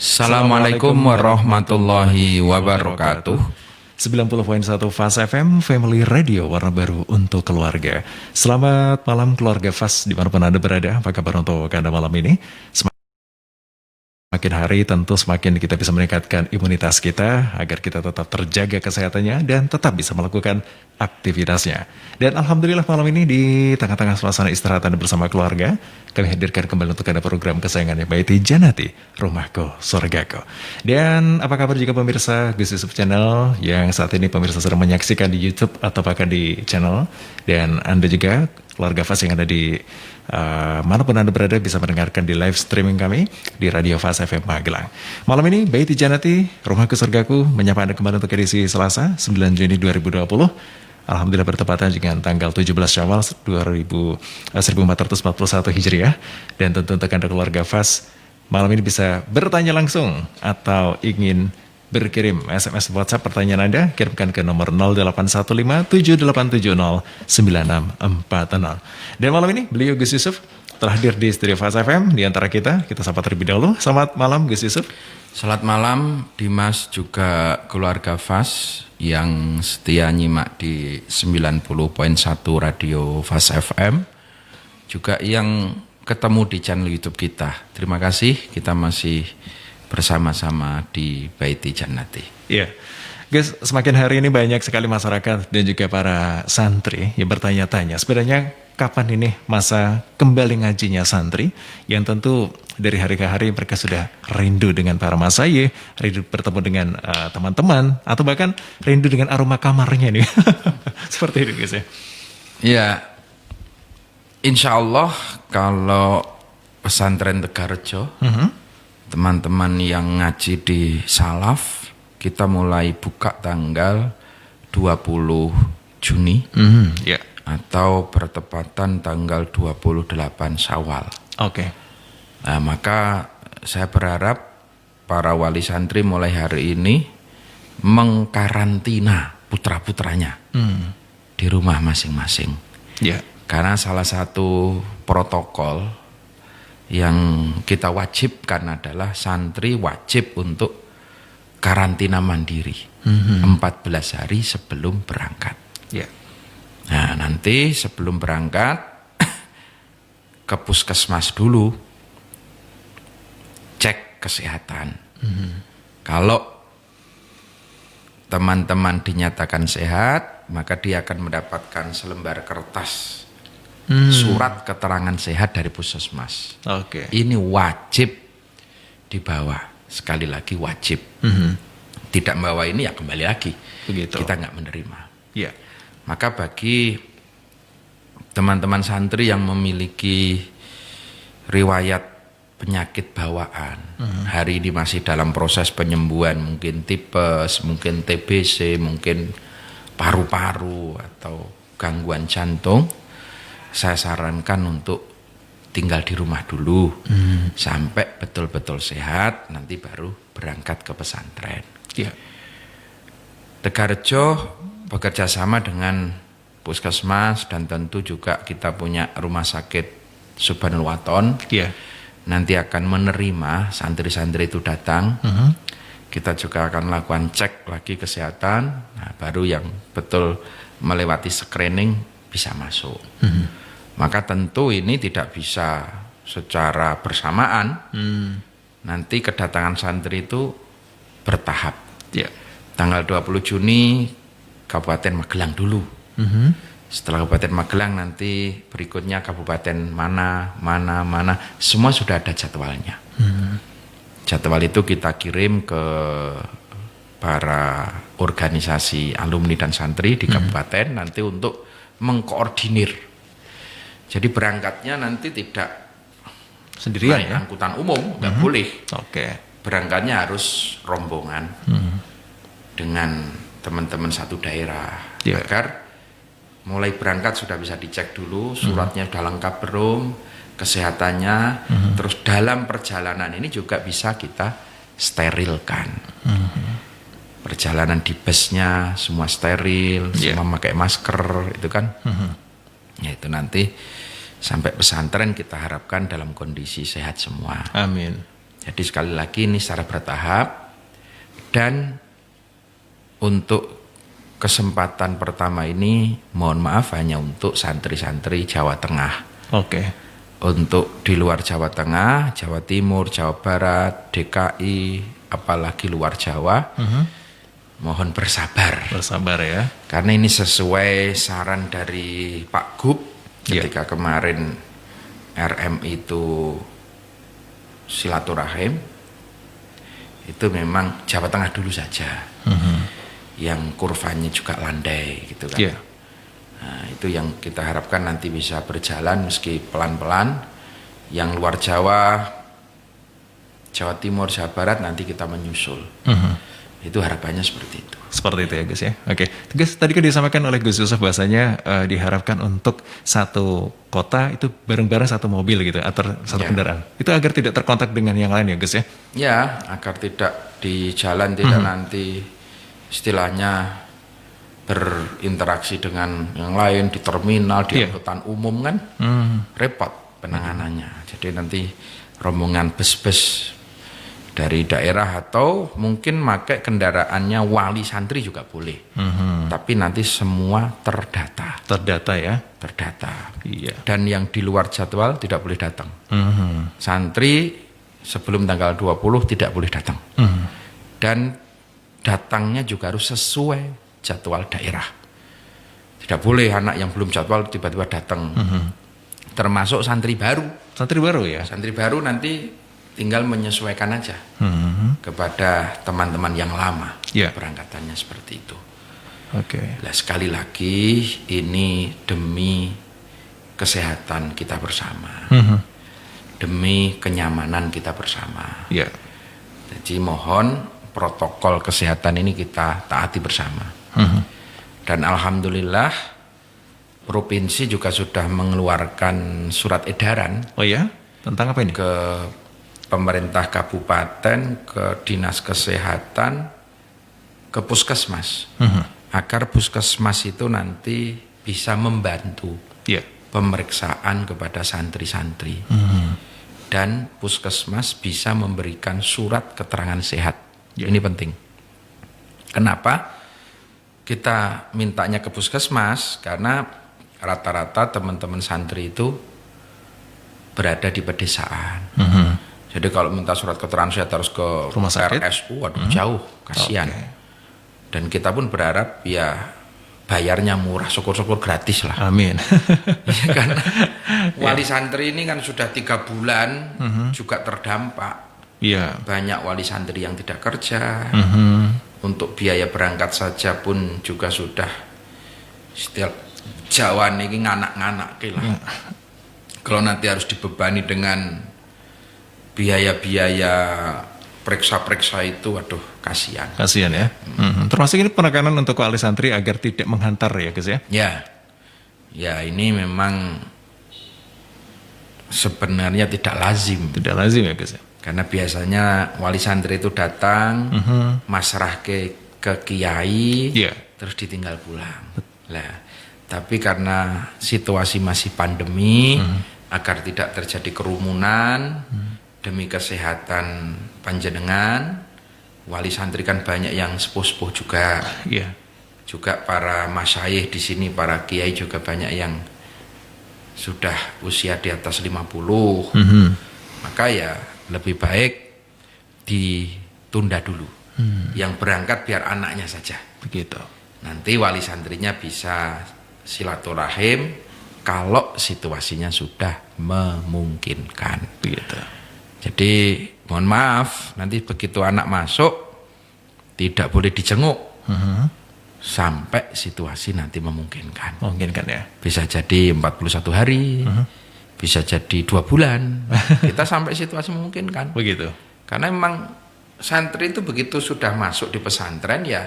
Assalamualaikum warahmatullahi wabarakatuh. 90.1 Fas FM, Family Radio, warna baru untuk keluarga. Selamat malam keluarga Fas, dimanapun Anda berada. Apa kabar untuk Anda malam ini? Semakin hari tentu semakin kita bisa meningkatkan imunitas kita agar kita tetap terjaga kesehatannya dan tetap bisa melakukan aktivitasnya. Dan Alhamdulillah malam ini di tengah-tengah suasana istirahat Anda bersama keluarga, kami hadirkan kembali untuk Anda program kesayangannya Baiti Janati, Rumahku Surgaku. Dan apa kabar juga pemirsa Gus Yusuf Channel yang saat ini pemirsa sedang menyaksikan di YouTube atau bahkan di channel. Dan Anda juga keluarga Fas yang ada di manapun Anda berada bisa mendengarkan di live streaming kami di Radio Fas FM Magelang. Malam ini Baiti Janati, Rumahku Surgaku menyapa Anda kembali untuk edisi Selasa 9 Juni 2020. Alhamdulillah bertepatan dengan tanggal 17 Syawal 1441 Hijriah. Dan tentu untuk Anda keluarga Fas malam ini bisa bertanya langsung atau ingin berkirim SMS WhatsApp pertanyaan Anda, kirimkan ke nomor 0815-7870-9640. Dan malam ini beliau Gus Yusuf telah hadir di studio Fas FM di antara kita. Kita sapa terlebih dahulu. Selamat malam Gus Yusuf. Selamat malam Dimas, juga keluarga Fas yang setia nyimak di 90.1 Radio Fas FM, juga yang ketemu di channel YouTube kita. Terima kasih, kita masih bersama-sama di Baiti Janati. Iya, guys, semakin hari ini banyak sekali masyarakat dan juga para santri yang bertanya-tanya, sebenarnya kapan ini masa kembali ngajinya santri, yang tentu dari hari ke hari mereka sudah rindu dengan para masayih, rindu bertemu dengan teman-teman, atau bahkan rindu dengan aroma kamarnya nih. Seperti itu guys ya. Ya, insya Allah kalau pesantren Tegarrejo, teman-teman yang ngaji di Salaf, kita mulai buka tanggal 20 Juni atau bertepatan tanggal 28 Syawal. Oke. Nah, maka saya berharap para wali santri mulai hari ini mengkarantina putra-putranya di rumah masing-masing. Karena salah satu protokol yang kita wajibkan adalah santri wajib untuk karantina mandiri 14 hari sebelum berangkat. Nah, nanti sebelum berangkat ke puskesmas dulu, cek kesehatan. Kalau teman-teman dinyatakan sehat, maka dia akan mendapatkan selembar kertas surat keterangan sehat dari puskesmas. Ini wajib dibawa. Sekali lagi wajib. Tidak membawa ini ya kembali lagi. Begitu. Kita nggak menerima. Maka bagi teman-teman santri yang memiliki riwayat penyakit bawaan, hari ini masih dalam proses penyembuhan, mungkin tipes, mungkin TBC, mungkin paru-paru atau gangguan jantung, saya sarankan untuk tinggal di rumah dulu sampai betul-betul sehat, nanti baru berangkat ke pesantren. Tegarrejo bekerja sama dengan puskesmas dan tentu juga kita punya rumah sakit Subhanul Waton. Nanti akan menerima santri-santri itu datang. Kita juga akan melakukan cek lagi kesehatan. Nah, baru yang betul melewati screening bisa masuk. Maka tentu ini tidak bisa secara bersamaan. Nanti kedatangan santri itu bertahap. Tanggal 20 Juni Kabupaten Magelang dulu. Setelah Kabupaten Magelang nanti berikutnya kabupaten mana, semua sudah ada jadwalnya. Jadwal itu kita kirim ke para organisasi alumni dan santri di kabupaten nanti untuk mengkoordinir. Jadi berangkatnya nanti tidak sendirian naik angkutan umum, nggak boleh. Berangkatnya harus rombongan dengan teman-teman satu daerah, agar mulai berangkat sudah bisa dicek dulu, suratnya sudah lengkap belum, kesehatannya, terus dalam perjalanan ini juga bisa kita sterilkan. Perjalanan di busnya semua steril, semua pakai masker, itu kan. Ya itu nanti sampai pesantren kita harapkan dalam kondisi sehat semua. Amin. Jadi sekali lagi ini secara bertahap, dan untuk kesempatan pertama ini mohon maaf hanya untuk santri-santri Jawa Tengah. Oke. Untuk di luar Jawa Tengah, Jawa Timur, Jawa Barat, DKI, apalagi luar Jawa, mohon bersabar. Bersabar ya. Karena ini sesuai saran dari Pak Gub ketika kemarin RM itu silaturahim, itu memang Jawa Tengah dulu saja, yang kurvanya juga landai gitu kan. Nah, itu yang kita harapkan nanti bisa berjalan meski pelan-pelan. Yang luar Jawa, Jawa Timur, Jawa Barat nanti kita menyusul. Itu harapannya seperti itu. Seperti itu ya Gus ya. Oke, Gus tadi kan disampaikan oleh Gus Yusuf bahasanya diharapkan untuk satu kota itu bareng-bareng satu mobil gitu atau satu kendaraan. Itu agar tidak terkontak dengan yang lain ya Gus ya. Ya, agar tidak di jalan tidak nanti istilahnya berinteraksi dengan yang lain di terminal, di angkutan umum kan repot penanganannya. Jadi nanti rombongan bus-bus dari daerah atau mungkin pakai kendaraannya wali santri juga boleh. Tapi nanti semua terdata. Terdata ya? Terdata. Iya. Dan yang di luar jadwal tidak boleh datang. Santri sebelum tanggal 20 tidak boleh datang. Dan datangnya juga harus sesuai jadwal daerah. Tidak boleh anak yang belum jadwal tiba-tiba datang. Termasuk santri baru. Santri baru ya? Santri baru nanti tinggal menyesuaikan aja kepada teman-teman yang lama berangkatannya seperti itu. Nah, sekali lagi ini demi kesehatan kita bersama, demi kenyamanan kita bersama. Jadi mohon protokol kesehatan ini kita taati bersama. Dan alhamdulillah provinsi juga sudah mengeluarkan surat edaran. Oh ya? Tentang apa ini? Ke pemerintah kabupaten, ke dinas kesehatan, ke puskesmas, agar puskesmas itu nanti bisa membantu pemeriksaan kepada santri-santri, dan puskesmas bisa memberikan surat keterangan sehat. Ini penting. Kenapa kita mintanya ke puskesmas? Karena rata-rata teman-teman santri itu berada di pedesaan. Jadi kalau minta surat keterangan sehat harus ke rumah sakit, RSU, waduh jauh, kasihan. Dan kita pun berharap ya bayarnya murah, syukur-syukur gratis lah. Amin. Karena wali santri ini kan sudah 3 bulan juga terdampak. Banyak wali santri yang tidak kerja. Untuk biaya berangkat saja pun juga sudah setiap Jawa ini nganak-nganak lah. Kalau nanti harus dibebani dengan biaya-biaya periksa-periksa itu, waduh kasihan. Kasihan ya. Termasuk ini penekanan untuk wali santri agar tidak menghantar ya Gus ya. Ya ini memang sebenarnya tidak lazim. Tidak lazim ya Gus ya. Karena biasanya wali santri itu datang, masrah ke kiai, terus ditinggal pulang. Lah, tapi karena situasi masih pandemi, agar tidak terjadi kerumunan, demi kesehatan panjenengan, wali santri kan banyak yang sepuh-sepuh juga. Juga para masyayikh di sini, para kiai juga banyak yang sudah usia di atas 50. Maka ya lebih baik ditunda dulu. Yang berangkat biar anaknya saja. Begitu. Nanti wali santrinya bisa silaturahim kalau situasinya sudah memungkinkan. Begitu. Jadi mohon maaf, nanti begitu anak masuk tidak boleh dijenguk sampai situasi nanti memungkinkan. Memungkinkan ya. Bisa jadi 41 hari, bisa jadi 2 bulan. Kita sampai situasi memungkinkan. Begitu. Karena memang santri itu begitu sudah masuk di pesantren ya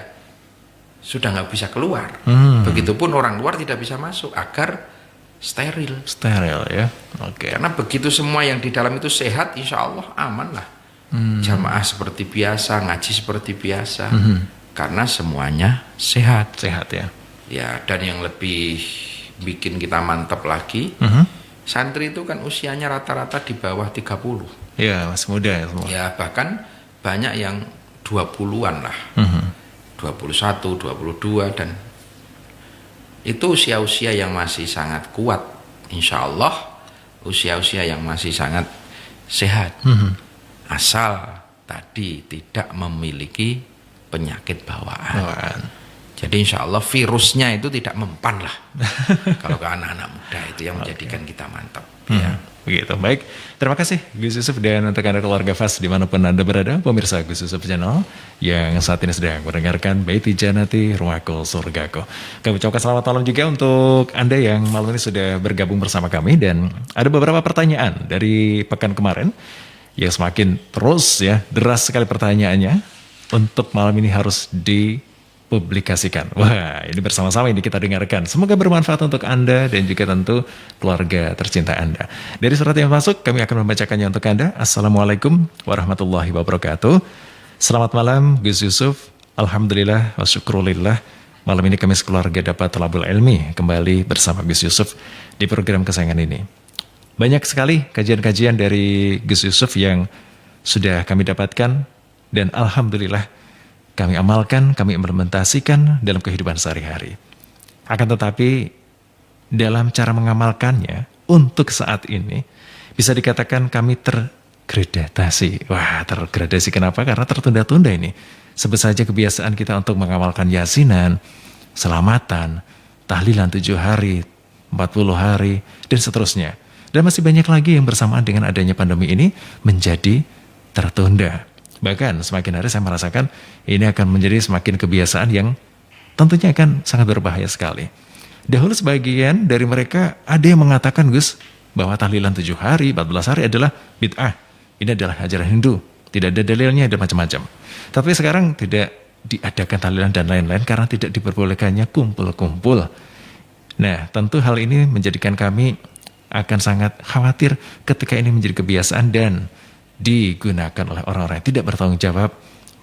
sudah nggak bisa keluar. Begitupun orang luar tidak bisa masuk agar steril. Steril ya. Karena begitu semua yang di dalam itu sehat, insya Allah aman lah. Jamaah seperti biasa, ngaji seperti biasa. Karena semuanya sehat. Sehat ya. Ya, dan yang lebih bikin kita mantap lagi, santri itu kan usianya rata-rata di bawah 30. Iya, masih muda ya semua. Ya, bahkan banyak yang 20-an lah. 21, 22 dan itu usia-usia yang masih sangat kuat. Insya Allah usia-usia yang masih sangat sehat. Asal tadi tidak memiliki penyakit bawaan. Jadi insya Allah virusnya itu tidak mempan lah. Kalau ke anak-anak muda itu yang menjadikan kita mantap. Ya. Begitu, baik. Terima kasih Gus Yusuf dan untuk Anda keluarga FAS dimanapun Anda berada, pemirsa Gus Yusuf Channel yang saat ini sedang mendengarkan Baiti Janati Rumahku Surgaku. Kami ucapkan selamat malam juga untuk Anda yang malam ini sudah bergabung bersama kami dan ada beberapa pertanyaan dari pekan kemarin yang semakin terus ya, deras sekali pertanyaannya untuk malam ini harus dipublikasikan. Wah, ini bersama-sama ini kita dengarkan. Semoga bermanfaat untuk Anda dan juga tentu keluarga tercinta Anda. Dari surat yang masuk, kami akan membacakannya untuk Anda. Assalamualaikum warahmatullahi wabarakatuh. Selamat malam, Gus Yusuf. Alhamdulillah wa syukrulillah. Malam ini kami sekeluarga dapat talabul ilmi kembali bersama Gus Yusuf di program kesayangan ini. Banyak sekali kajian-kajian dari Gus Yusuf yang sudah kami dapatkan dan alhamdulillah kami amalkan, kami implementasikan dalam kehidupan sehari-hari. Akan tetapi dalam cara mengamalkannya untuk saat ini bisa dikatakan kami tergradasi. Wah, tergradasi kenapa? Karena tertunda-tunda ini. Sebut saja kebiasaan kita untuk mengamalkan yasinan, selamatan, tahlilan 7 hari, 40 hari, dan seterusnya. Dan masih banyak lagi yang bersamaan dengan adanya pandemi ini menjadi tertunda. Bahkan semakin hari saya merasakan ini akan menjadi semakin kebiasaan yang tentunya akan sangat berbahaya sekali. Dahulu sebagian dari mereka ada yang mengatakan, Gus, bahwa tahlilan 7 hari, 14 hari adalah bid'ah. Ini adalah ajaran Hindu. Tidak ada dalilnya, ada macam-macam. Tapi sekarang tidak diadakan tahlilan dan lain-lain karena tidak diperbolehkannya kumpul-kumpul. Nah, tentu hal ini menjadikan kami akan sangat khawatir ketika ini menjadi kebiasaan dan digunakan oleh orang-orang yang tidak bertanggung jawab,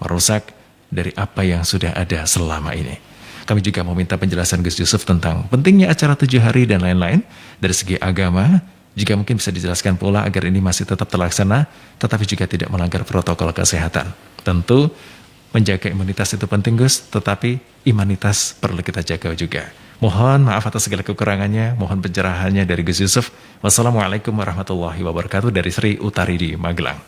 merusak dari apa yang sudah ada selama ini. Kami juga meminta penjelasan Gus Yusuf tentang pentingnya acara 7 hari dan lain-lain dari segi agama. Jika mungkin bisa dijelaskan pula agar ini masih tetap terlaksana, tetapi juga tidak melanggar protokol kesehatan. Tentu menjaga imunitas itu penting, Gus, tetapi imanitas perlu kita jaga juga. Mohon maaf atas segala kekurangannya, mohon pencerahannya dari Gus Yusuf. Wassalamualaikum warahmatullahi wabarakatuh dari Sri Utari di Magelang.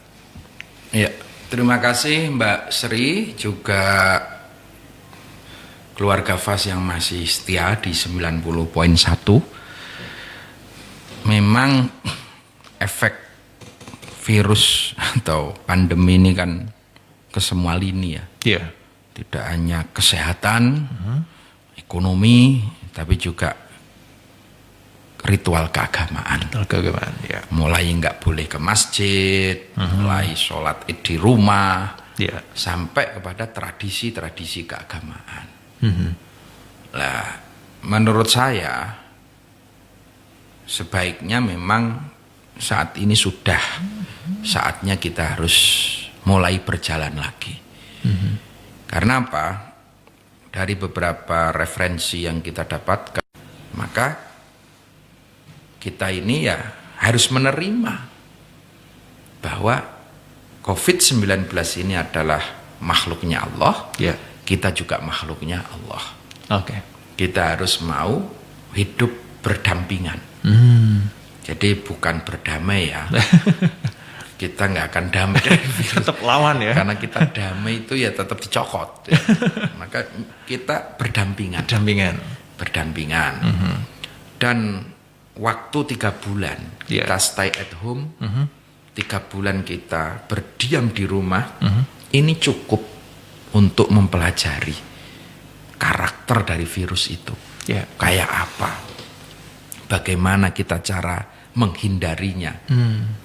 Ya, terima kasih Mbak Sri, juga keluarga FAS yang masih setia di 90.1. Memang efek virus atau pandemi ini kan ke semua lini ya. Iya. Tidak hanya kesehatan, ekonomi, tapi juga ritual keagamaan. Keagamaan, ya. Mulai nggak boleh ke masjid, mulai sholat id di rumah, Ya. sampai kepada tradisi-tradisi keagamaan. Nah, menurut saya sebaiknya memang saat ini sudah saatnya kita harus mulai berjalan lagi. Karena apa? Dari beberapa referensi yang kita dapatkan, maka kita ini ya harus menerima bahwa COVID-19 ini adalah makhluknya Allah, Ya. kita juga makhluknya Allah. Oke. Kita harus mau hidup berdampingan. Jadi bukan berdamai ya. Kita nggak akan damai dari virus. Tetap lawan ya. Karena kita damai itu ya tetap dicokot. Ya. Maka kita berdampingan. Berdampingan. Dan waktu 3 bulan kita stay at home, 3 bulan kita berdiam di rumah, ini cukup untuk mempelajari karakter dari virus itu. Ya. Kayak apa? Bagaimana kita cara menghindarinya?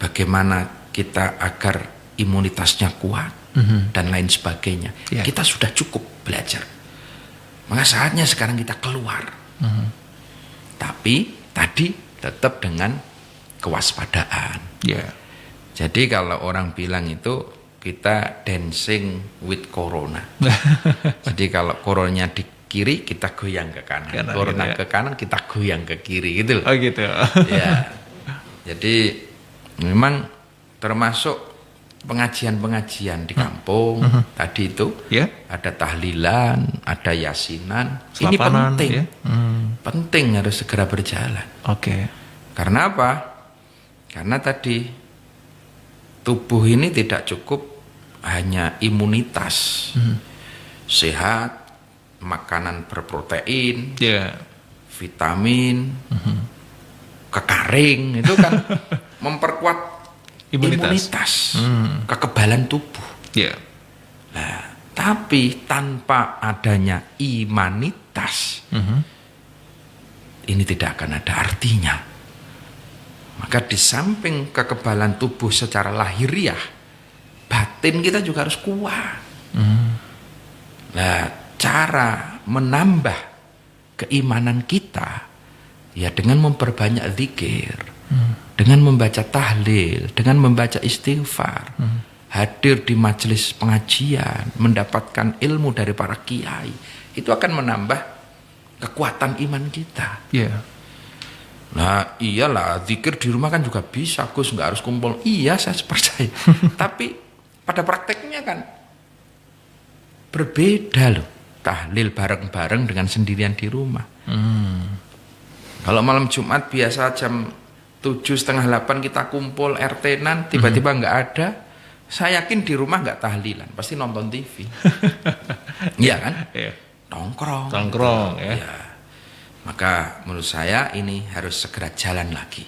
Bagaimana kita agar imunitasnya kuat dan lain sebagainya. Yeah. Kita sudah cukup belajar. Maka saatnya sekarang kita keluar. Tapi tadi tetap dengan kewaspadaan. Yeah. Jadi kalau orang bilang itu kita dancing with corona. Jadi kalau coronanya di kiri kita goyang ke kanan. Corona gitu ya. ke kanan kita goyang ke kiri gitu loh. Oh gitu. Ya. Jadi memang termasuk pengajian-pengajian di kampung tadi itu ada tahlilan, ada yasinan. Selapanan, ini penting, ya? penting harus segera berjalan. Karena apa? Karena tadi tubuh ini tidak cukup hanya imunitas, sehat, makanan berprotein, vitamin, kekaring itu kan memperkuat imunitas, kekebalan tubuh. Nah, tapi tanpa adanya imanitas, ini tidak akan ada artinya. Maka di samping kekebalan tubuh secara lahiriah, batin kita juga harus kuat. Nah, cara menambah keimanan kita ya dengan memperbanyak zikir, dengan membaca tahlil, dengan membaca istighfar, hadir di majelis pengajian, mendapatkan ilmu dari para kiai, itu akan menambah kekuatan iman kita. Nah iyalah, zikir di rumah kan juga bisa, Gus, nggak harus kumpul. Iya, saya percaya. Tapi pada prakteknya kan berbeda loh. Tahlil bareng-bareng dengan sendirian di rumah. Kalau malam Jumat biasa jam 7:30-8 kita kumpul RT-nan, tiba-tiba nggak ada, saya yakin di rumah nggak tahlilan, pasti nonton TV. Iya kan? Nongkrong ya. Ya. Maka menurut saya ini harus segera jalan lagi.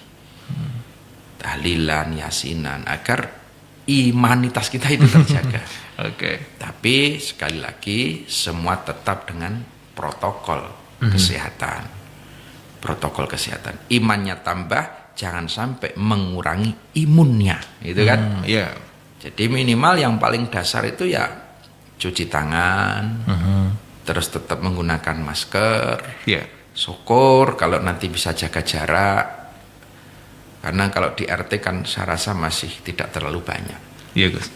Tahlilan, yasinan, agar imanitas kita itu terjaga. Tapi sekali lagi semua tetap dengan protokol kesehatan. Protokol kesehatan. Imannya tambah, jangan sampai mengurangi imunnya, itu kan? Jadi minimal yang paling dasar itu ya cuci tangan, terus tetap menggunakan masker. Syukur kalau nanti bisa jaga jarak. Karena kalau di RT kan saya rasa masih tidak terlalu banyak. Gus.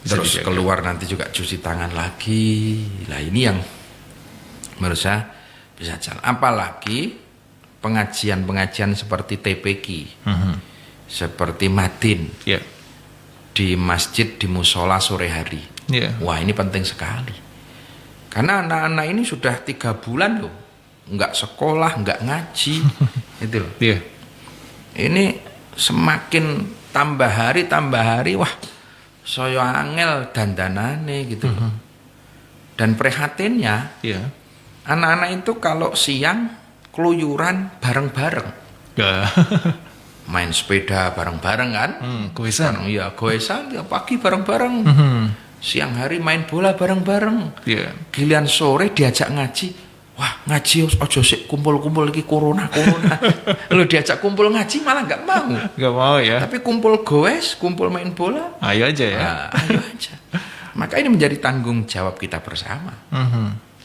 Terus keluar nanti juga cuci tangan lagi. Nah ini yang menurut saya bisa jalan. Apalagi pengajian-pengajian seperti TPQ, seperti Madin, di masjid, di musola sore hari. Wah ini penting sekali. Karena anak-anak ini sudah 3 bulan loh, nggak sekolah, nggak ngaji, itu loh. Ini semakin tambah hari, wah saya angel dandanane gitu loh. Dan prihatinnya, anak-anak itu kalau siang keluyuran bareng-bareng, main sepeda bareng-bareng kan, goesan. Goesan ya, pagi bareng-bareng, siang hari main bola bareng-bareng, giliran sore diajak ngaji. Wah ngaji ojo sik kumpul-kumpul lagi corona. Lu diajak kumpul ngaji malah nggak mau ya. Tapi kumpul goes, kumpul main bola, ayo aja ya. Ayo aja. Maka ini menjadi tanggung jawab kita bersama.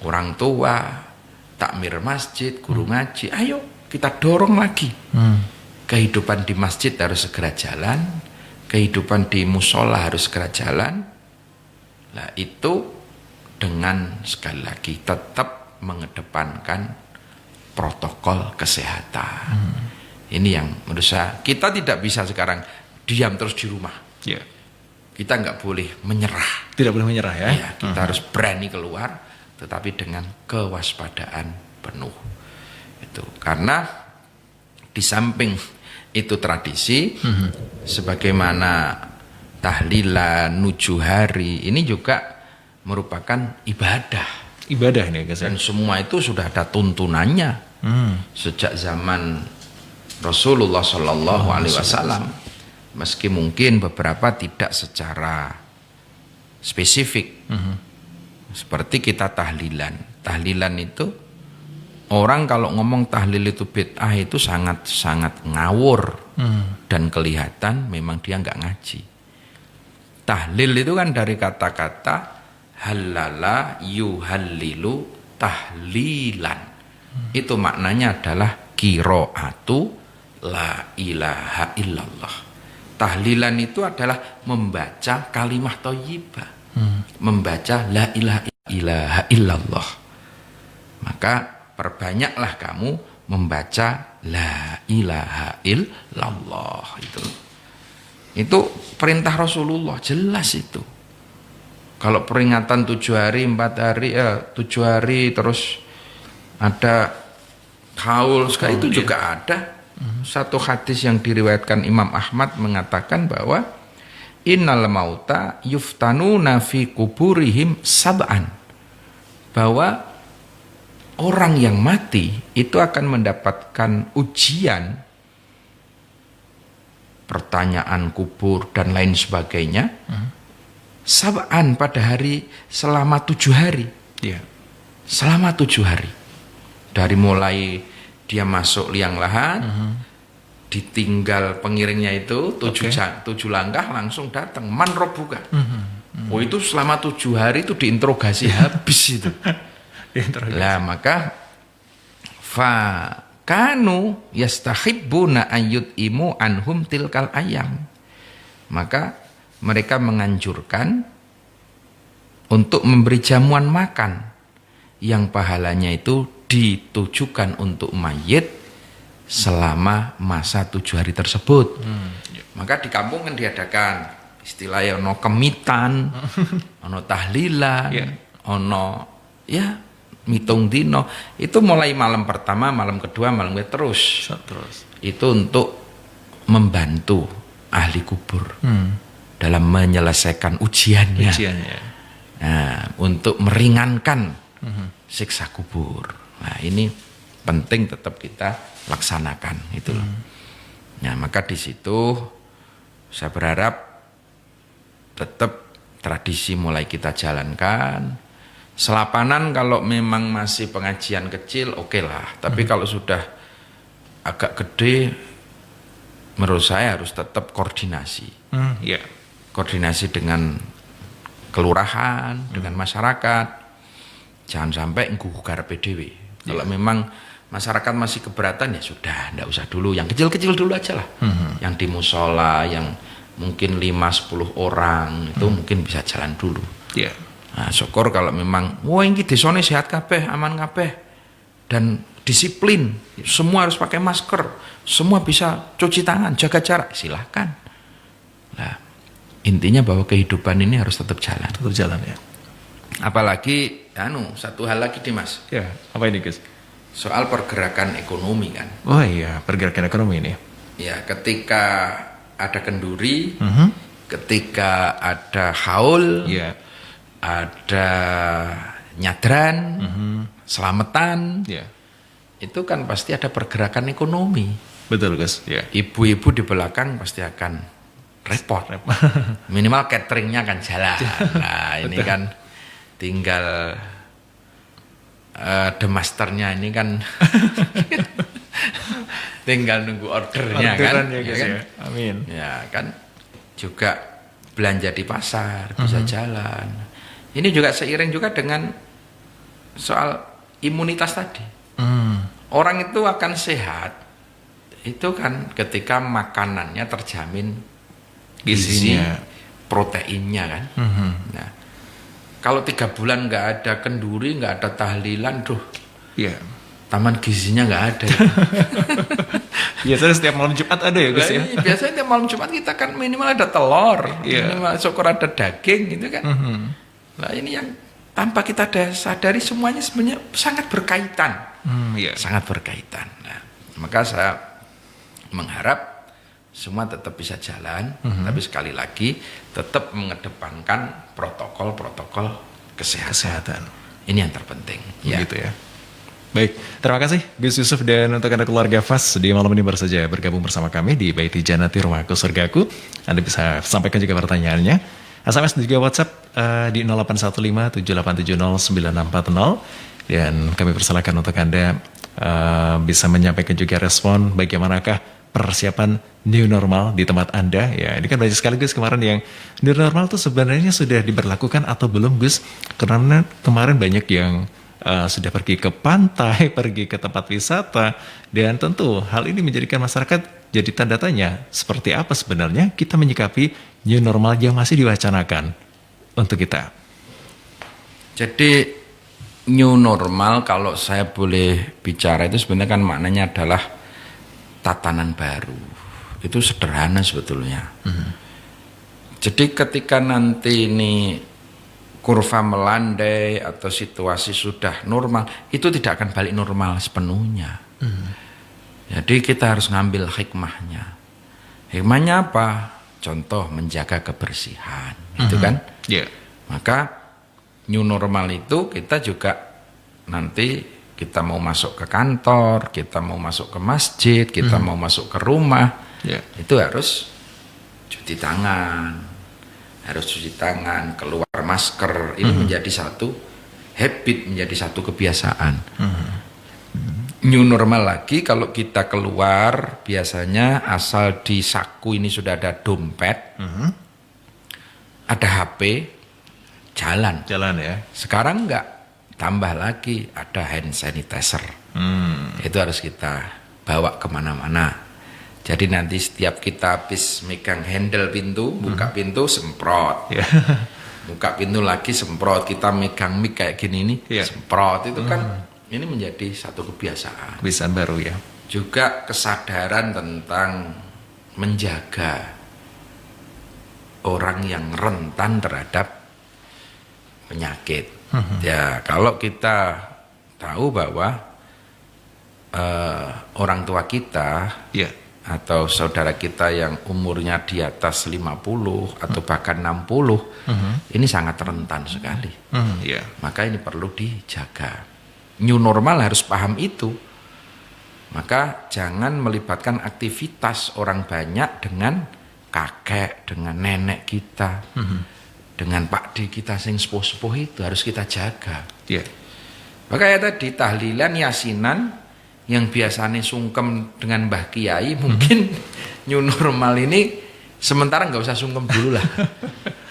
Orang tua, takmir masjid, guru ngaji, ayo kita dorong lagi. Kehidupan di masjid harus segera jalan, kehidupan di musola harus segera jalan. Nah itu dengan sekali lagi tetap mengedepankan protokol kesehatan. Ini yang menurut saya kita tidak bisa sekarang diam terus di rumah. Kita nggak boleh menyerah. Tidak boleh menyerah ya. Kita harus berani keluar, tetapi dengan kewaspadaan penuh. Itu karena di samping itu tradisi, sebagaimana tahlilan, nujuh hari, ini juga merupakan ibadah. Ibadah nih guys. Dan semua itu sudah ada tuntunannya sejak zaman Rasulullah Shallallahu Alaihi Wasallam. Meski mungkin beberapa tidak secara spesifik, seperti kita tahlilan. Tahlilan itu orang kalau ngomong tahlil itu bid'ah itu sangat ngawur dan kelihatan memang dia nggak ngaji. Tahlil itu kan dari kata-kata halala yuhallilu tahlilan. Itu maknanya adalah qiraatu la ilaha illallah. Tahlilan itu adalah membaca kalimah thayyibah, membaca la ilaha illallah. Maka perbanyaklah kamu membaca la ilaha illallah itu. Itu perintah Rasulullah, jelas itu. Kalau peringatan 7 hari, 4 hari, 7 hari terus ada haul, sekali itu juga ada. Satu hadis yang diriwayatkan Imam Ahmad mengatakan bahwa innal mauta yuftanuna fi kuburihim sab'an. Bahwa orang yang mati itu akan mendapatkan ujian, pertanyaan kubur dan lain sebagainya. Sab'an pada hari selama 7 hari. Selama 7 hari. Dari mulai dia masuk liang lahat, ditinggal pengiringnya itu 7 langkah langsung datang man robbuka. Oh itu selama 7 hari itu diinterogasi habis itu. Lah maka fa kanu yastahibbuna ayyut imu anhum tilkal ayam. Maka mereka menganjurkan untuk memberi jamuan makan yang pahalanya itu ditujukan untuk mayit selama masa 7 hari tersebut. Maka di kampung kan diadakan istilahnya ono kemitan, ono tahlilan, ono mitung dino. Itu mulai malam pertama, malam kedua, malam kedua terus. Itu untuk membantu ahli kubur dalam menyelesaikan ujiannya. Nah, untuk meringankan siksa kubur. Nah, ini penting tetap kita laksanakan itu loh. Nah, maka di situ saya berharap tetap tradisi mulai kita jalankan. Selapanan kalau memang masih pengajian kecil oke lah, tapi kalau sudah agak gede menurut saya harus tetap koordinasi. Koordinasi dengan kelurahan, dengan masyarakat. Jangan sampai nggugar PDW. Kalau memang masyarakat masih keberatan ya sudah, enggak usah dulu. Yang kecil-kecil dulu aja lah. Yang di musola, yang mungkin 5-10 orang itu mungkin bisa jalan dulu. Nah, syukur kalau memang wah ini desone sehat kabeh, aman kabeh dan disiplin. Semua harus pakai masker, semua bisa cuci tangan, jaga jarak, silahkan. Nah, intinya bahwa kehidupan ini harus tetap jalan. Apalagi satu hal lagi Dimas. Apa ini Gus? Soal pergerakan ekonomi kan. Oh iya, pergerakan ekonomi ini. Ya, ketika ada kenduri, ketika ada haul, ada nyadran, selamatan, itu kan pasti ada pergerakan ekonomi. Betul Gus. Ibu-ibu di belakang pasti akan repot. Minimal cateringnya kan jalan. Nah ini kan tinggal the masternya ini kan tinggal nunggu ordernya kan. Amin. Ya kan juga belanja di pasar bisa jalan. Ini juga seiring juga dengan soal imunitas tadi. Orang itu akan sehat itu kan ketika makanannya terjamin gizi, proteinnya kan. Nah, kalau 3 bulan nggak ada kenduri, nggak ada tahlilan, taman gizinya nggak ada. Biasanya setiap malam Jumat ada ya Gus ya? Biasanya setiap malam Jumat kita kan minimal ada telur, minimal syukur ada daging gitu kan. Nah ini yang tanpa kita sadari semuanya sebenarnya sangat berkaitan. Sangat berkaitan. Nah, maka saya mengharap semua tetap bisa jalan, tapi sekali lagi tetap mengedepankan protokol-protokol kesehatan. Ini yang terpenting. Begitu ya. Baik, terima kasih Gus Yusuf dan untuk Anda keluarga FAS di malam ini baru saja bergabung bersama kami di Baiti Janati Rumahku Surgaku. Anda bisa sampaikan juga pertanyaannya. SMS dan juga WhatsApp di 0815-7870940 dan kami persilakan untuk Anda bisa menyampaikan juga respon bagaimanakah persiapan new normal di tempat Anda. Ya, ini kan banyak sekali Gus kemarin yang new normal itu sebenarnya sudah diberlakukan atau belum Gus? Karena kemarin banyak yang sudah pergi ke pantai, pergi ke tempat wisata, dan tentu hal ini menjadikan masyarakat jadi tanda tanya seperti apa sebenarnya kita menyikapi new normal yang masih diwacanakan untuk kita. Jadi new normal kalau saya boleh bicara itu sebenarnya kan maknanya adalah tatanan baru. itu sederhana sebetulnya. Jadi ketika nanti ini kurva melandai atau situasi sudah normal, itu tidak akan balik normal sepenuhnya. Jadi kita harus ngambil hikmahnya. Hikmahnya apa? Contoh menjaga kebersihan, itu kan? Yeah. Maka new normal itu kita juga nanti kita mau masuk ke kantor, kita mau masuk ke masjid, kita mau masuk ke rumah, itu harus cuci tangan, keluar masker. Ini menjadi satu habit, menjadi satu kebiasaan. New normal lagi kalau kita keluar, biasanya asal di saku ini sudah ada dompet, ada HP, jalan ya. Sekarang enggak, tambah lagi ada hand sanitizer. Itu harus kita bawa kemana-mana. Jadi nanti setiap kita habis megang handle pintu, buka pintu, semprot. Buka pintu lagi, semprot. Kita megang mic kayak gini nih, semprot. Itu kan ini menjadi satu kebiasaan. Kebiasaan baru ya. Juga kesadaran tentang menjaga orang yang rentan terhadap penyakit. Ya, kalau kita tahu bahwa orang tua kita atau saudara kita yang umurnya di atas 50 atau bahkan 60, ini sangat rentan sekali. Maka ini perlu dijaga. New normal harus paham itu. Maka jangan melibatkan aktivitas orang banyak dengan kakek, dengan nenek kita, dengan Pak D kita sing sepuh-sepuh, itu harus kita jaga. Makanya tadi tahlilan, yasinan yang biasanya sungkem dengan Mbah Kiai, mungkin new normal ini sementara nggak usah sungkem dulu lah.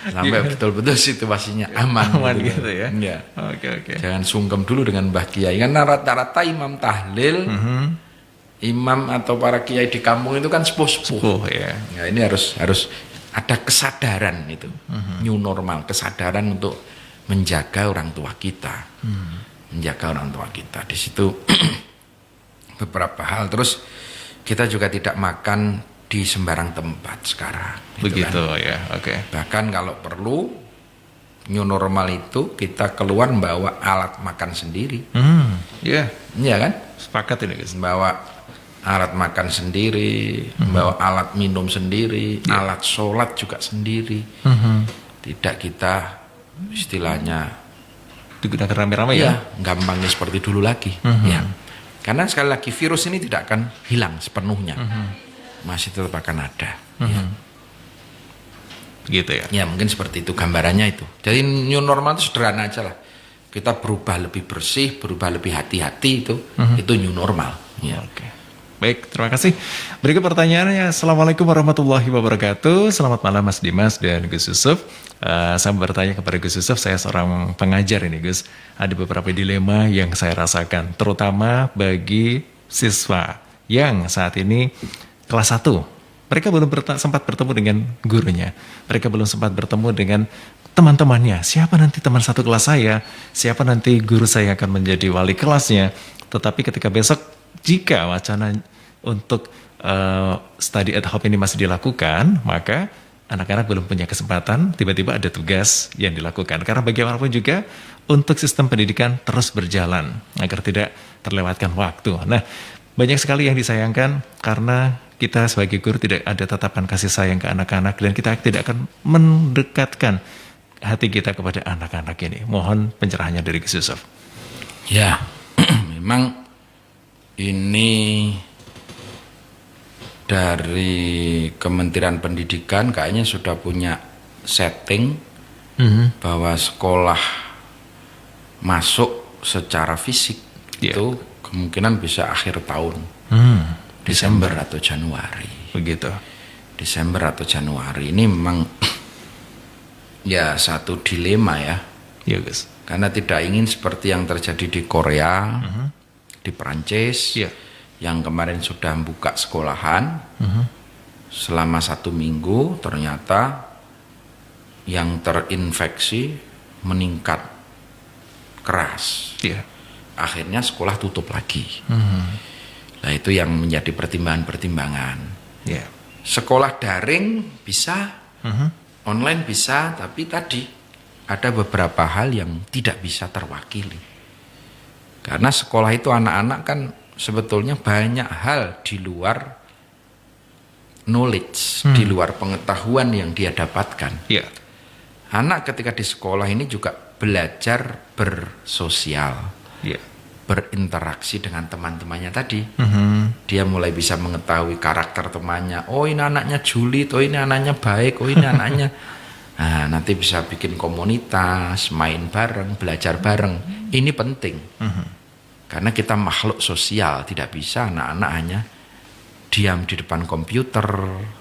Sampai betul-betul situasinya aman gitu ya. Oke. Jangan sungkem dulu dengan Mbah Kiai. Karena rata-rata imam tahlil, imam atau para kiai di kampung itu kan sepuh-sepuh. Ya, ini harus ada kesadaran itu. New normal, kesadaran untuk menjaga orang tua kita. Menjaga orang tua kita. Di situ beberapa hal. Terus kita juga tidak makan di sembarang tempat sekarang. Begitu kan? Ya, oke. Bahkan kalau perlu, new normal itu kita keluar bawa alat makan sendiri. Iya kan? Sepakat ini guys. Bawa alat makan sendiri, bawa alat minum sendiri, alat sholat juga sendiri. Tidak kita istilahnya digunakan rame-rame ya? Gampangnya seperti dulu lagi. Ya. Karena sekali lagi virus ini tidak akan hilang sepenuhnya. Masih tetap akan ada. Gitu ya? Ya mungkin seperti itu gambarannya itu. Jadi new normal itu sederhana aja lah. Kita berubah lebih bersih, berubah lebih hati-hati, itu new normal. Oke. Baik, terima kasih. Berikut pertanyaannya. Assalamualaikum warahmatullahi wabarakatuh. Selamat malam Mas Dimas dan Gus Yusuf. Saya bertanya kepada Gus Yusuf, saya seorang pengajar ini Gus. Ada beberapa dilema yang saya rasakan, terutama bagi siswa yang saat ini kelas 1. Mereka belum sempat bertemu dengan gurunya. Mereka belum sempat bertemu dengan teman-temannya. Siapa nanti teman satu kelas saya? Siapa nanti guru saya akan menjadi wali kelasnya? Tetapi ketika besok, jika wacana untuk study at home ini masih dilakukan, maka anak-anak belum punya kesempatan, tiba-tiba ada tugas yang dilakukan. Karena bagaimanapun juga, untuk sistem pendidikan terus berjalan, agar tidak terlewatkan waktu. Nah, banyak sekali yang disayangkan karena kita sebagai guru tidak ada tatapan kasih sayang ke anak-anak, dan kita tidak akan mendekatkan hati kita kepada anak-anak ini. Mohon pencerahannya dari Gus Yusuf. Ya, memang ini dari Kementerian Pendidikan kayaknya sudah punya setting bahwa sekolah masuk secara fisik itu kemungkinan bisa akhir tahun, Desember atau Januari. Begitu. Desember atau Januari ini memang ya satu dilema ya. Iya guys. Karena tidak ingin seperti yang terjadi di Korea, di Perancis, yang kemarin sudah buka sekolahan selama 1 minggu, ternyata yang terinfeksi meningkat keras. Akhirnya sekolah tutup lagi. Nah itu yang menjadi pertimbangan-pertimbangan. sekolah daring bisa, online bisa, tapi tadi ada beberapa hal yang tidak bisa terwakili. Karena sekolah itu anak-anak kan sebetulnya banyak hal di luar knowledge, di luar pengetahuan yang dia dapatkan. Yeah. Anak ketika di sekolah ini juga belajar bersosial, berinteraksi dengan teman-temannya tadi. Dia mulai bisa mengetahui karakter temannya. Oh, ini anaknya julid, oh ini anaknya baik, oh ini anaknya. Nah, nanti bisa bikin komunitas, main bareng, belajar bareng. Ini penting. Karena kita makhluk sosial, tidak bisa anak-anak hanya diam di depan komputer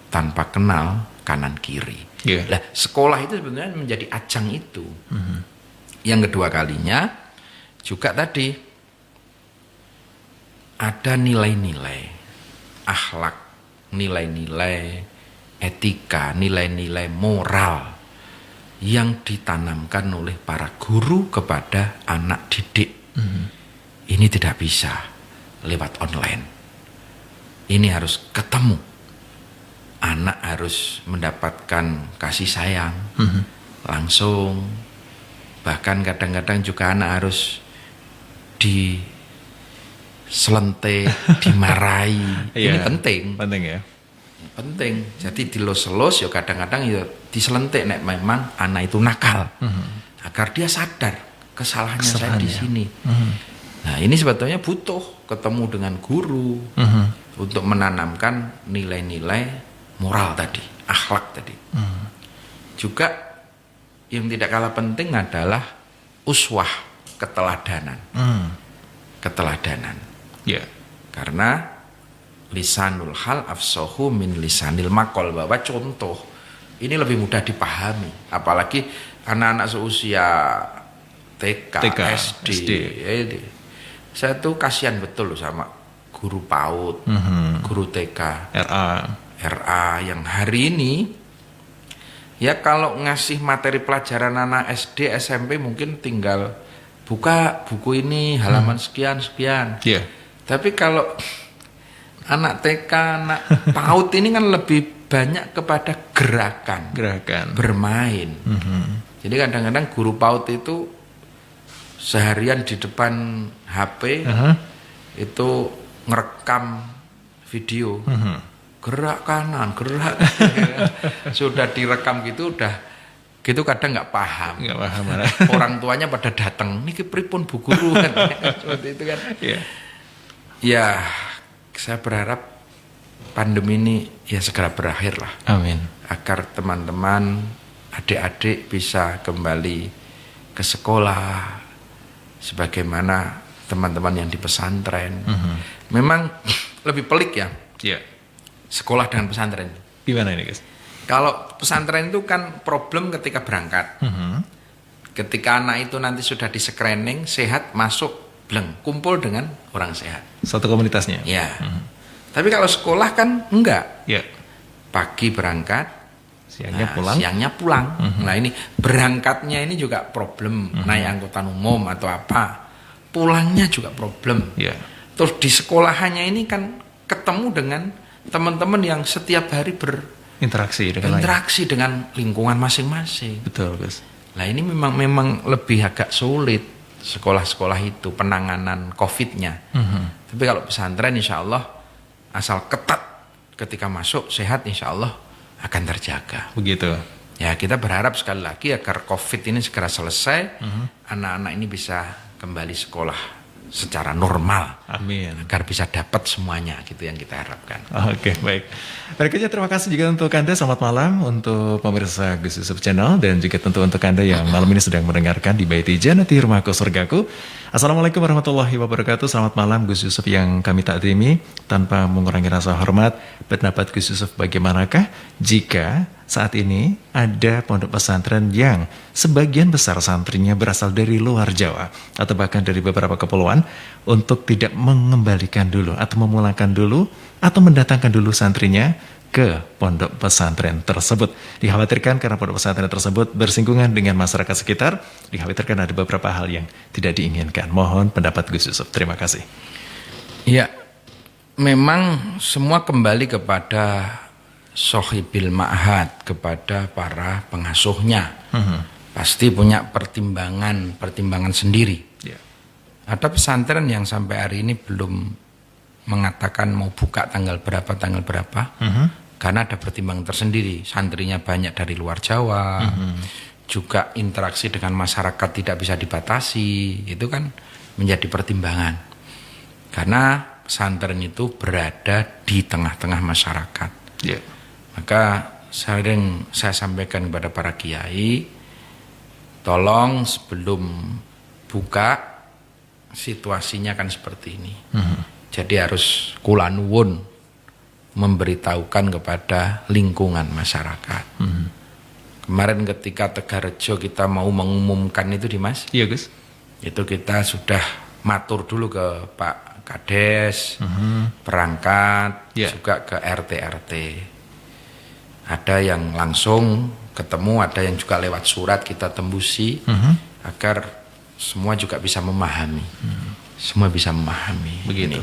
tanpa kenal kanan kiri. Nah, sekolah itu sebenarnya menjadi ajang itu. Yang kedua kalinya juga tadi ada nilai-nilai akhlak, nilai-nilai etika, nilai-nilai moral yang ditanamkan oleh para guru kepada anak didik. Ini tidak bisa lewat online. Ini harus ketemu. Anak harus mendapatkan kasih sayang langsung. Bahkan kadang-kadang juga anak harus diselentik, dimarahi. Ini penting. Penting ya. Penting. Jadi dilus-lus ya kadang-kadang ya diselentik nek memang anak itu nakal. Agar dia sadar kesalahannya saya di sini. Nah, ini sebetulnya butuh ketemu dengan guru untuk menanamkan nilai-nilai moral tadi, akhlak tadi. Juga yang tidak kalah penting adalah uswah, keteladanan. Keteladanan. Karena lisanul hal afsahu min lisanil maqal, bahwa contoh ini lebih mudah dipahami, apalagi anak-anak seusia TK, SD. Saya tuh kasihan betul sama guru PAUD, guru TK, RA yang hari ini ya kalau ngasih materi pelajaran anak SD, SMP mungkin tinggal buka buku ini halaman sekian. Tapi kalau anak TK, anak PAUD ini kan lebih banyak kepada gerakan. Bermain. Jadi kadang-kadang guru PAUD itu seharian di depan HP itu ngerekam video. Gerak kanan, gerak sudah direkam gitu, udah gitu kadang nggak paham. Orang tuanya pada datang, niki pripun bu guru kan, seperti itu kan. Ya, saya berharap pandemi ini ya segera berakhir lah. Amin. Agar teman-teman, adik-adik bisa kembali ke sekolah sebagaimana teman-teman yang di pesantren. Memang lebih pelik ya. Sekolah dengan pesantren. Gimana ini guys? Kalau pesantren itu kan problem ketika berangkat. Ketika anak itu nanti sudah di screening, sehat, masuk, bleng, kumpul dengan orang sehat. Satu komunitasnya? Ya. Tapi kalau sekolah kan enggak. Pagi berangkat, siangnya pulang. Nah ini berangkatnya ini juga problem. Naik angkutan umum atau apa. Pulangnya juga problem. Terus di sekolahannya ini kan ketemu dengan teman-teman yang setiap hari berinteraksi dengan lingkungan masing-masing. Betul, guys. Nah ini memang lebih agak sulit sekolah-sekolah itu penanganan COVID-nya. Tapi kalau pesantren insya Allah asal ketat ketika masuk sehat insya Allah akan terjaga. Begitu. Ya kita berharap sekali lagi agar COVID ini segera selesai, anak-anak ini bisa kembali sekolah secara normal. Amin. Agar bisa dapat semuanya, gitu yang kita harapkan. Oke, baik. Berikutnya terima kasih juga untuk Anda, selamat malam untuk pemirsa Gus Yusuf Channel dan juga tentu untuk Anda yang malam ini sedang mendengarkan di Baiti Jannati Rumahku Surgaku. Assalamualaikum warahmatullahi wabarakatuh. Selamat malam Gus Yusuf yang kami takrimi. Tanpa mengurangi rasa hormat, pendapat Gus Yusuf bagaimanakah jika saat ini ada pondok pesantren yang sebagian besar santrinya berasal dari luar Jawa atau bahkan dari beberapa kepulauan untuk tidak mengembalikan dulu atau memulangkan dulu atau mendatangkan dulu santrinya ke pondok pesantren tersebut. Dikhawatirkan karena pondok pesantren tersebut bersinggungan dengan masyarakat sekitar, dikhawatirkan ada beberapa hal yang tidak diinginkan. Mohon pendapat Gus Yusuf. Terima kasih. Ya, memang semua kembali kepada sohibil ma'had, kepada para pengasuhnya. Pasti punya pertimbangan sendiri. Yeah. Ada pesantren yang sampai hari ini belum mengatakan mau buka tanggal berapa, karena ada pertimbangan tersendiri. Santrinya banyak dari luar Jawa, juga interaksi dengan masyarakat tidak bisa dibatasi, itu kan menjadi pertimbangan. Karena pesantren itu berada di tengah-tengah masyarakat. Yeah. Maka sering saya sampaikan kepada para kiai, tolong sebelum buka situasinya kan seperti ini. Jadi harus kula nuwun memberitahukan kepada lingkungan masyarakat. Kemarin ketika Tegarrejo kita mau mengumumkan itu, Dimas. Iya, Gus. Itu kita sudah matur dulu ke Pak Kades, perangkat, juga ke RT-RT. Ada yang langsung ketemu, ada yang juga lewat surat kita tembusi, agar semua juga bisa memahami. Semua bisa memahami. Begitu. Ini.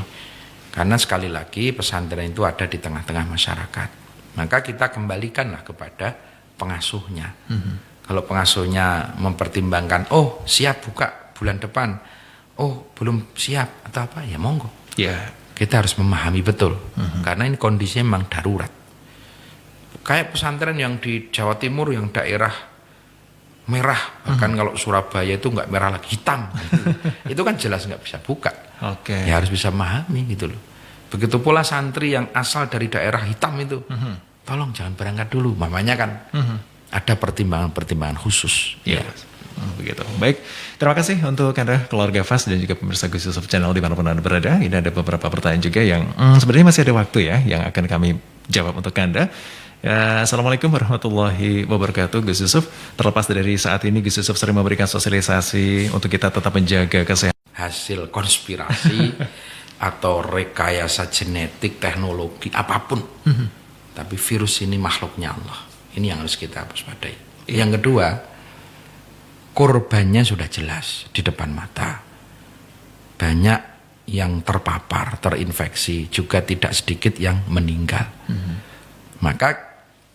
Karena sekali lagi pesantren itu ada di tengah-tengah masyarakat. Maka kita kembalikanlah kepada pengasuhnya. Kalau pengasuhnya mempertimbangkan, oh siap buka bulan depan, oh belum siap atau apa, ya monggo. Yeah. Kita harus memahami betul, karena ini kondisinya memang darurat. Kayak pesantren yang di Jawa Timur yang daerah merah, bahkan kalau Surabaya itu nggak merah lagi, hitam, itu kan jelas nggak bisa buka. Ya harus bisa memahami gitu loh. Begitu pula santri yang asal dari daerah hitam itu, tolong jangan berangkat dulu, mamanya kan ada pertimbangan-pertimbangan khusus. Ya. Begitu. Baik, terima kasih untuk Anda, keluarga FAS dan juga pemirsa Gus Yusuf Channel dimanapun Anda berada. Ini ada beberapa pertanyaan juga yang sebenarnya masih ada waktu ya, yang akan kami jawab untuk Anda. Ya, Assalamualaikum warahmatullahi wabarakatuh, Gus Yusuf. Terlepas dari saat ini Gus Yusuf sering memberikan sosialisasi untuk kita tetap menjaga kesehatan. Hasil konspirasi atau rekayasa genetik, teknologi, apapun. Tapi virus ini makhluknya Allah. Ini yang harus kita waspadai. Yang kedua, korbannya sudah jelas di depan mata. Banyak yang terpapar, terinfeksi, juga tidak sedikit yang meninggal. Maka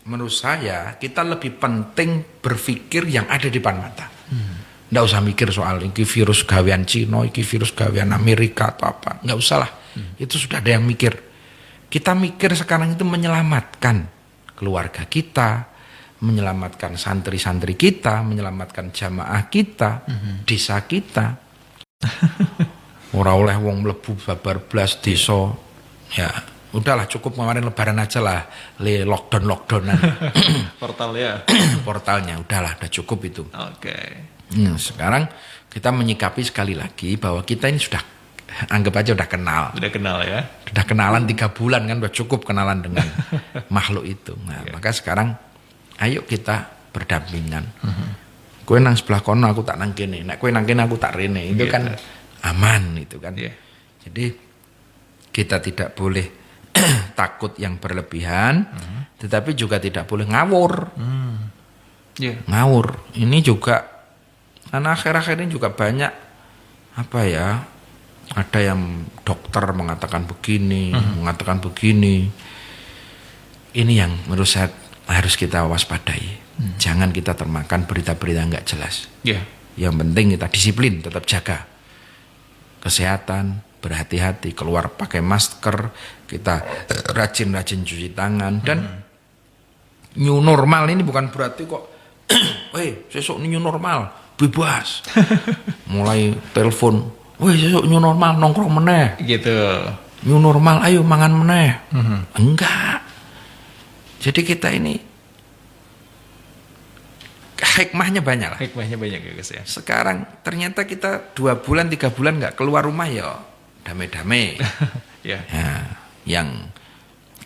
menurut saya kita lebih penting berpikir yang ada di depan mata. Nggak usah mikir soal ini virus gawean Cina, ini virus gawean Amerika atau apa. Nggak usah lah. Itu sudah ada yang mikir. Kita mikir sekarang itu menyelamatkan keluarga kita, menyelamatkan santri-santri kita, menyelamatkan jamaah kita, desa kita. Ora oleh wong mlebu babar blas desa. Ya, udahlah cukup kemarin lebaran aja lah, lockdownan. Portalnya udahlah, udah cukup itu. Sekarang kita menyikapi sekali lagi bahwa kita ini sudah, anggap aja udah kenal. Udah kenal ya. Udah kenalan 3 bulan kan, udah cukup kenalan dengan makhluk itu. Nah, maka sekarang ayo kita berdampingan. Kowe nang sebelah kono, aku tak nang kene. Nek kowe nang kene, aku tak rene. Itu kan aman itu kan. Jadi kita tidak boleh takut yang berlebihan, tetapi juga tidak boleh ngawur. Ngawur. Ini juga karena akhir-akhir ini juga banyak apa ya? Ada yang dokter mengatakan begini, mengatakan begini. Ini yang menurut saya harus kita waspadai. Jangan kita termakan berita-berita nggak jelas. Yang penting kita disiplin, tetap jaga kesehatan, berhati-hati, keluar pakai masker, kita rajin-rajin cuci tangan, dan new normal ini bukan berarti kok, sesuk new normal, bebas. Mulai telepon, sesuk new normal nongkrong meneh. Gitu. New normal, ayo mangan meneh. Enggak. Jadi kita ini hikmahnya banyak lah. Hikmahnya banyak ya guys ya. Sekarang ternyata kita 2 bulan 3 bulan nggak keluar rumah ya damai-damai. Yang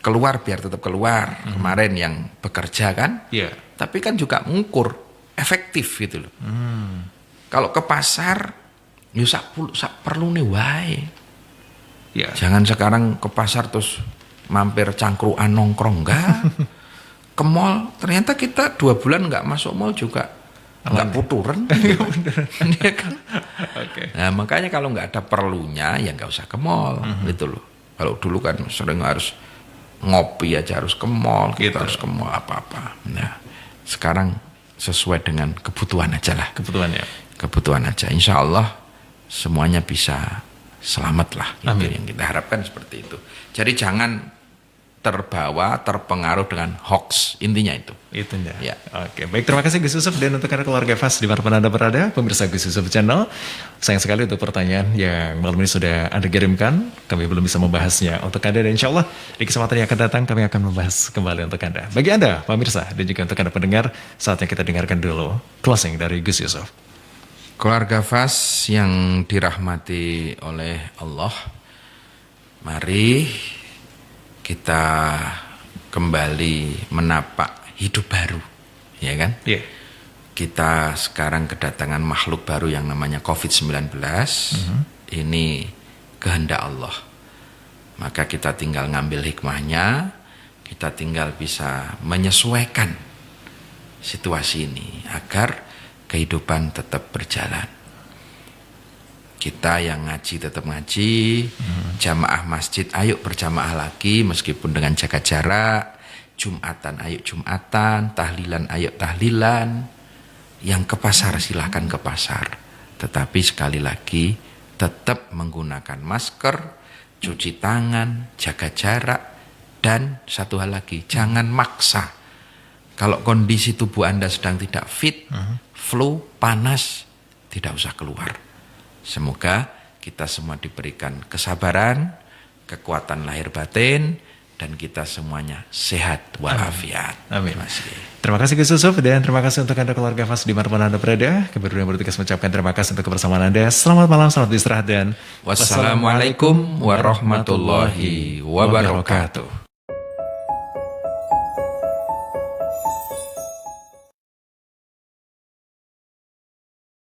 keluar biar tetap keluar. Kemarin yang bekerja kan. Tapi kan juga mengukur efektif gitu loh. Kalau ke pasar, ya sak perlu nih wae. Jangan sekarang ke pasar terus mampir cangkruan nongkrong, enggak. Ke mall, ternyata kita 2 bulan nggak masuk mall juga nggak puturan. Nah makanya kalau nggak ada perlunya ya nggak usah ke mall gitu loh. Kalau dulu kan sering harus ngopi aja harus ke mall, Gitu. kita harus ke mall apa-apa. Nah, sekarang sesuai dengan kebutuhan aja lah. Kebutuhannya. Kebutuhan aja. Insya Allah semuanya bisa selamat lah. Gitu. Amin. Yang kita harapkan seperti itu. Jadi jangan terbawa, terpengaruh dengan hoax, intinya itu. Itunya. Ya. Oke, baik, terima kasih Gus Yusuf, dan untuk Anda keluarga Fas dimanapun Anda berada, pemirsa Gus Yusuf Channel, sayang sekali untuk pertanyaan yang malam ini sudah Anda kirimkan, kami belum bisa membahasnya untuk Anda, dan insya Allah di kesempatan yang akan datang kami akan membahas kembali untuk Anda. Bagi Anda pemirsa dan juga untuk Anda pendengar, saatnya kita dengarkan dulu closing dari Gus Yusuf. Keluarga Fas yang dirahmati oleh Allah, mari kita kembali menapak hidup baru, ya kan? Iya. Kita sekarang kedatangan makhluk baru yang namanya COVID-19. Ini kehendak Allah. Maka kita tinggal ngambil hikmahnya, kita tinggal bisa menyesuaikan situasi ini agar kehidupan tetap berjalan. Kita yang ngaji tetap ngaji, jamaah masjid ayo berjamaah lagi meskipun dengan jaga jarak, Jumatan ayo Jumatan, tahlilan ayo tahlilan, yang ke pasar silahkan ke pasar. Tetapi sekali lagi tetap menggunakan masker, cuci tangan, jaga jarak, dan satu hal lagi, jangan maksa. Kalau kondisi tubuh Anda sedang tidak fit, flu, panas, tidak usah keluar. Semoga kita semua diberikan kesabaran, kekuatan lahir batin, dan kita semuanya sehat walafiat. Amin. Terima kasih Gus Yusuf, dan terima kasih untuk Anda keluarga Fas dimanapun Anda berada. Kami berdua bertugas mengucapkan terima kasih untuk kebersamaan Anda. Selamat malam, selamat istirahat, dan wassalamualaikum warahmatullahi wabarakatuh.